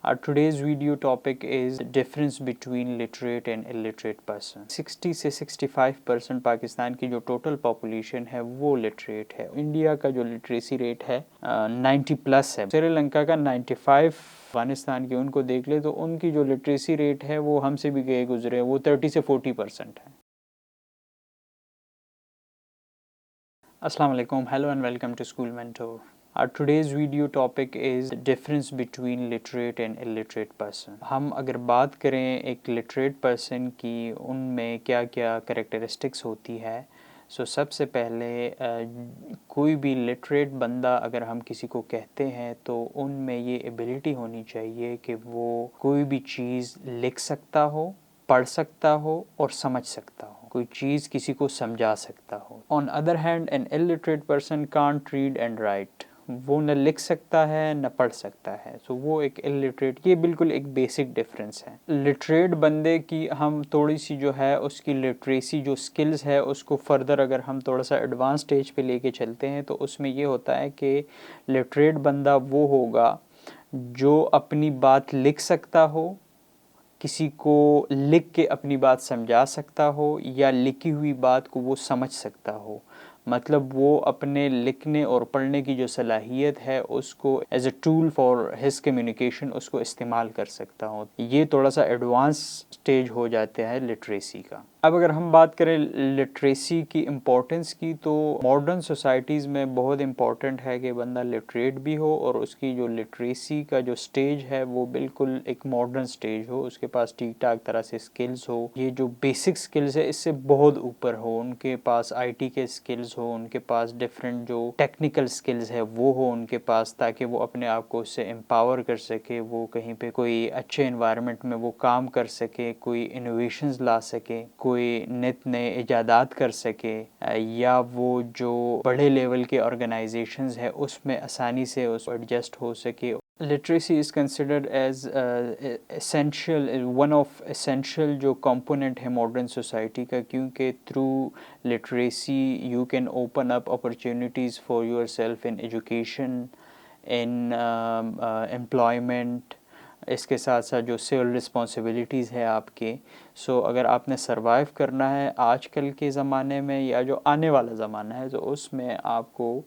Our today's video topic is the difference between literate and illiterate person. 60 से 65% पाकिस्तान की जो total population है वो लिटरेट है. इंडिया का जो लिटरेसी रेट है 90 प्लस है. श्रीलंका का 95. अफगानिस्तान की उनको देख ले तो उनकी जो लिटरेसी रेट है वो हमसे भी गए गुजरे, वो 30 से 40% है. Assalamu alaikum, hello and welcome to School Mentor. Our today's video topic is the difference between literate and illiterate person. हम अगर बात करें एक literate person की, उनमें क्या क्या characteristics होती है, सबसे पहले कोई भी लिटरेट बंदा अगर हम किसी को कहते हैं तो उनमें ये एबिलिटी होनी चाहिए कि वो कोई भी चीज़ लिख सकता हो, पढ़ सकता हो और समझ सकता हो, कोई चीज़ किसी को समझा सकता हो. On other hand an illiterate person can't read and write, वो न लिख सकता है न पढ़ सकता है, वो एक इलिटरेट. ये बिल्कुल एक बेसिक डिफरेंस है. लिटरेट बंदे की हम थोड़ी सी जो है उसकी लिटरेसी जो स्किल्स है उसको फर्दर अगर हम थोड़ा सा एडवांस स्टेज पे लेके चलते हैं तो उसमें ये होता है कि लिटरेट बंदा वो होगा जो अपनी बात लिख सकता हो, किसी को लिख के अपनी बात समझा सकता हो या लिखी हुई बात को वो समझ सकता हो. मतलब वो अपने लिखने और पढ़ने की जो सलाहियत है उसको as a tool for his communication उसको इस्तेमाल कर सकता हो. ये थोड़ा सा एडवांस स्टेज हो जाते हैं लिटरेसी का. अब अगर हम बात करें लिटरेसी की इम्पोर्टेंस की, तो मॉडर्न सोसाइटीज़ में बहुत इम्पॉर्टेंट है कि बंदा लिटरेट भी हो और उसकी जो लिटरेसी का जो स्टेज है वो बिल्कुल एक मॉडर्न स्टेज हो, उसके पास ठीक ठाक तरह से स्किल्स हो. ये जो बेसिक स्किल्स है इससे बहुत ऊपर हो, उनके पास आईटी के स्किल्स हो, उनके पास डिफरेंट जो टेक्निकल स्किल्स है वो हो उनके पास, ताकि वो अपने आप को उससे एम्पावर कर सके, वो कहीं पे कोई अच्छे इन्वायरमेंट में वो काम कर सके, कोई इनोवेशंस ला सके, कोई नित नए इजादात कर सके, या वो जो बड़े लेवल के ऑर्गेनाइजेशंस है उसमें आसानी से उस एडजस्ट हो सके. Literacy is considered as essential, one of essential जो कंपोनेंट है मॉडर्न सोसाइटी का, क्योंकि through literacy you can open up opportunities for your self in education, in employment. इसके साथ साथ जो सिविल रिस्पॉन्सिबिलिटीज़ है आपके, अगर आपने सरवाइव करना है आजकल के ज़माने में या जो आने वाला ज़माना है, तो उसमें आपको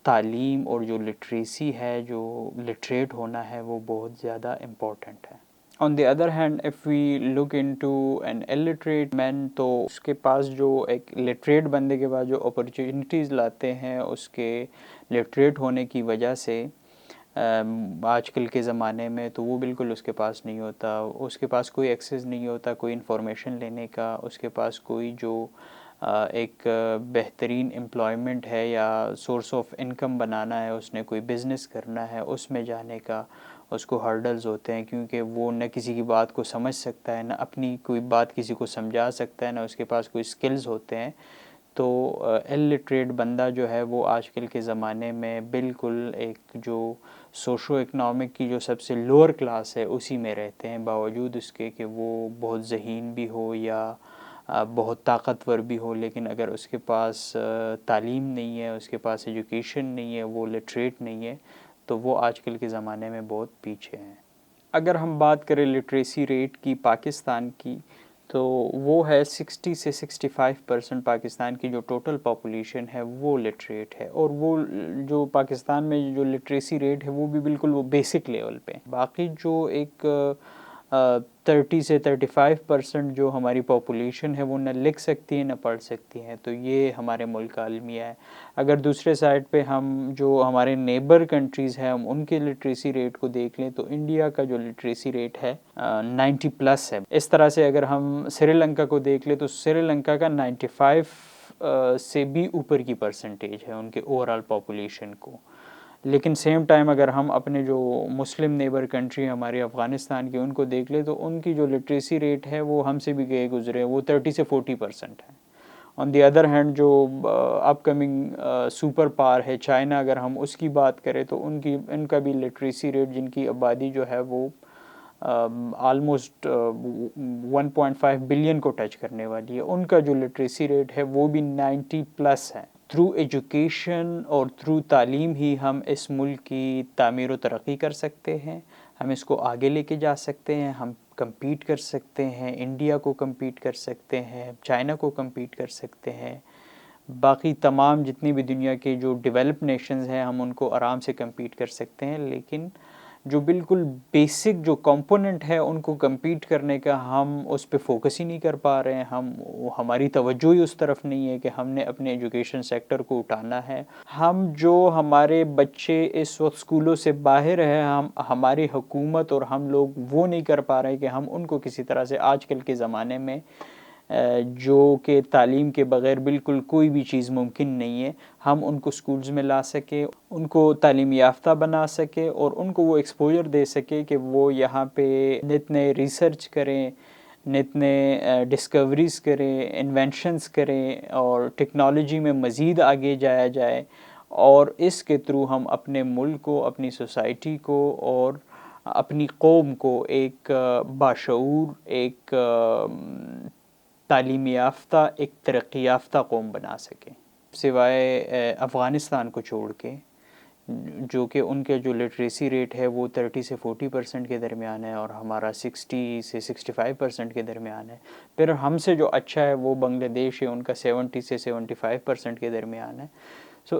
तालीम और जो लिटरेसी है, जो लिटरेट होना है, वो बहुत ज़्यादा इम्पॉर्टेंट है. On the other hand if we look into an illiterate man, तो उसके पास जो एक लिटरेट बंदे के पास जो अपॉर्चुनिटीज़ लाते हैं उसके लिटरेट होने की वजह से आजकल के ज़माने में, तो वो बिल्कुल उसके पास नहीं होता. उसके पास कोई एक्सेस नहीं होता कोई इन्फॉर्मेशन लेने का, उसके पास कोई जो एक बेहतरीन एम्प्लॉयमेंट है या सोर्स ऑफ इनकम बनाना है, उसने कोई बिज़नेस करना है, उसमें जाने का उसको हर्डल्स होते हैं, क्योंकि वो न किसी की बात को समझ सकता है, न अपनी कोई बात किसी को समझा सकता है, न उसके पास कोई स्किल्स होते हैं. तो इलिटरेट बंदा जो है वो आजकल के ज़माने में बिल्कुल एक जो सोशो इकनॉमिक की जो सबसे लोअर क्लास है उसी में रहते हैं, बावजूद उसके कि वो बहुत ज़हीन भी हो या बहुत ताकतवर भी हो. लेकिन अगर उसके पास तालीम नहीं है, उसके पास एजुकेशन नहीं है, वो लिटरेट नहीं है, तो वो आजकल के ज़माने में बहुत पीछे हैं. अगर हम बात करें लिटरेसी रेट की पाकिस्तान की, तो वो है 60 से 65% पाकिस्तान की जो टोटल पॉपुलेशन है वो लिटरेट है. और वो जो पाकिस्तान में जो लिटरेसी रेट है वो भी बिल्कुल वो बेसिक लेवल पे. बाकी जो एक 30 से 35% जो हमारी पॉपुलेशन है वो न लिख सकती है न पढ़ सकती है, तो ये हमारे मुल्क का अलमिया है. अगर दूसरे साइड पे हम जो हमारे नेबर कंट्रीज़ हैं हम उनके लिटरेसी रेट को देख लें, तो इंडिया का जो लिटरेसी रेट है 90 प्लस है. इस तरह से अगर हम श्रीलंका को देख लें तो श्रीलंका का 95 से भी ऊपर की परसेंटेज है उनके ओवरऑल पॉपुलेशन को. लेकिन सेम टाइम अगर हम अपने जो मुस्लिम नेबर कंट्री हमारे अफ़गानिस्तान की उनको देख ले, तो उनकी जो लिटरेसी रेट है वो हमसे भी गए गुजरे, वो 30 से 40% है. ऑन दी अदर हैंड जो अपकमिंग सुपर पावर है चाइना, अगर हम उसकी बात करें तो इनका भी लिटरेसी रेट, जिनकी आबादी जो है वो ऑलमोस्ट 1.5 बिलियन को टच करने वाली है, उनका जो लिटरेसी रेट है वो भी 90 प्लस है. थ्रू एजुकेशन और थ्रू तालीम ही हम इस मुल्क की तामीर व तरक्की कर सकते हैं. ہم اس کو آگے لے کے جا سکتے ہیں، ہم کمپیٹ کر سکتے ہیں، انڈیا کو کمپیٹ کر سکتے ہیں، چائنا کو کمپیٹ کر سکتے ہیں، باقی تمام جتنی بھی دنیا کے جو ڈیولپ نیشنز ہیں ہم ان کو آرام سے کمپیٹ کر سکتے ہیں، لیکن جو بالکل بیسک جو کمپوننٹ ہے ان کو کمپیٹ کرنے کا ہم اس پہ فوکس ہی نہیں کر پا رہے ہیں، ہماری توجہ ہی اس طرف نہیں ہے کہ ہم نے اپنے ایجوکیشن سیکٹر کو اٹھانا ہے۔ ہمارے بچے اس وقت اسکولوں سے باہر ہے، ہماری حکومت اور ہم لوگ وہ نہیں کر پا رہے کہ ہم ان کو کسی طرح سے آج کل کے زمانے میں جو کہ تعلیم کے بغیر بالکل کوئی بھی چیز ممکن نہیں ہے، ہم ان کو سکولز میں لا سکے، ان کو تعلیم یافتہ بنا سکے اور ان کو وہ ایکسپوجر دے سکے کہ وہ یہاں پہ نت نئے ریسرچ کریں، نت نئے ڈسکوریز کریں، انوینشنز کریں اور ٹیکنالوجی میں مزید آگے جایا جائے، اور اس کے تھرو ہم اپنے ملک کو، اپنی سوسائٹی کو اور اپنی قوم کو ایک باشعور، ایک تعلیم یافتہ، ایک ترقی یافتہ قوم بنا سکیں، سوائے افغانستان کو چھوڑ کے، جو کہ ان کے جو لٹریسی ریٹ ہے وہ 30 سے 40% کے درمیان ہے اور ہمارا 60 سے 65% کے درمیان ہے۔ پھر ہم سے جو اچھا ہے وہ بنگلہ دیش ہے، ان کا 70 سے 75% کے درمیان ہے۔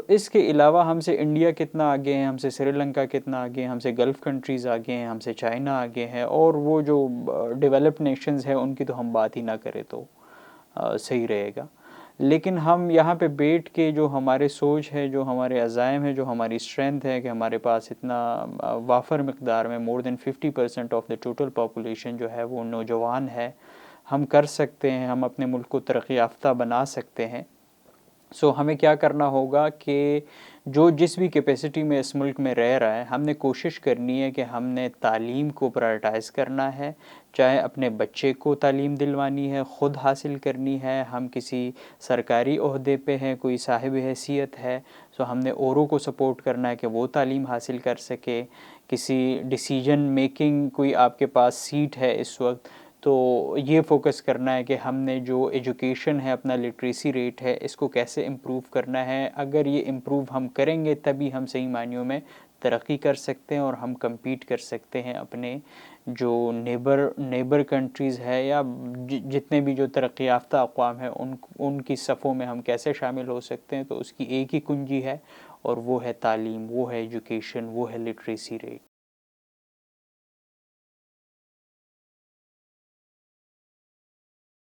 اس کے علاوہ ہم سے انڈیا کتنا آگے ہیں، ہم سے سری لنکا کتنا آگے ہیں، ہم سے گلف کنٹریز آگے ہیں، ہم سے چائنا آگے ہیں، اور وہ جو ڈیولپ نیشنز ہیں ان کی تو ہم بات ہی نہ کریں تو صحیح رہے گا۔ لیکن ہم یہاں پہ بیٹھ کے جو ہمارے سوچ ہے، جو ہمارے عزائم ہے، جو ہماری اسٹرینتھ ہے کہ ہمارے پاس اتنا وافر مقدار میں more than 50% of the total population جو ہے وہ نوجوان ہے، ہم کر سکتے ہیں، ہم اپنے ملک کو ترقی یافتہ بنا سکتے ہیں۔ ہمیں کیا کرنا ہوگا کہ جو جس بھی کیپیسٹی میں اس ملک میں رہ رہا ہے، ہم نے کوشش کرنی ہے کہ ہم نے تعلیم کو پرائرٹائز کرنا ہے، چاہے اپنے بچے کو تعلیم دلوانی ہے، خود حاصل کرنی ہے، ہم کسی سرکاری عہدے پہ ہیں، کوئی صاحب حیثیت ہے، ہم نے اوروں کو سپورٹ کرنا ہے کہ وہ تعلیم حاصل کر سکے، کسی ڈیسیجن میکنگ کوئی آپ کے پاس سیٹ ہے اس وقت تو یہ فوکس کرنا ہے کہ ہم نے جو ایجوکیشن ہے، اپنا لٹریسی ریٹ ہے، اس کو کیسے امپروو کرنا ہے۔ اگر یہ امپروو ہم کریں گے تبھی ہم صحیح معنیوں میں ترقی کر سکتے ہیں اور ہم کمپیٹ کر سکتے ہیں اپنے جو نیبر کنٹریز ہے یا جتنے بھی جو ترقی یافتہ اقوام ہیں ان کی صفوں میں ہم کیسے شامل ہو سکتے ہیں۔ تو اس کی ایک ہی کنجی ہے اور وہ ہے تعلیم، وہ ہے ایجوکیشن، وہ ہے لٹریسی ریٹ۔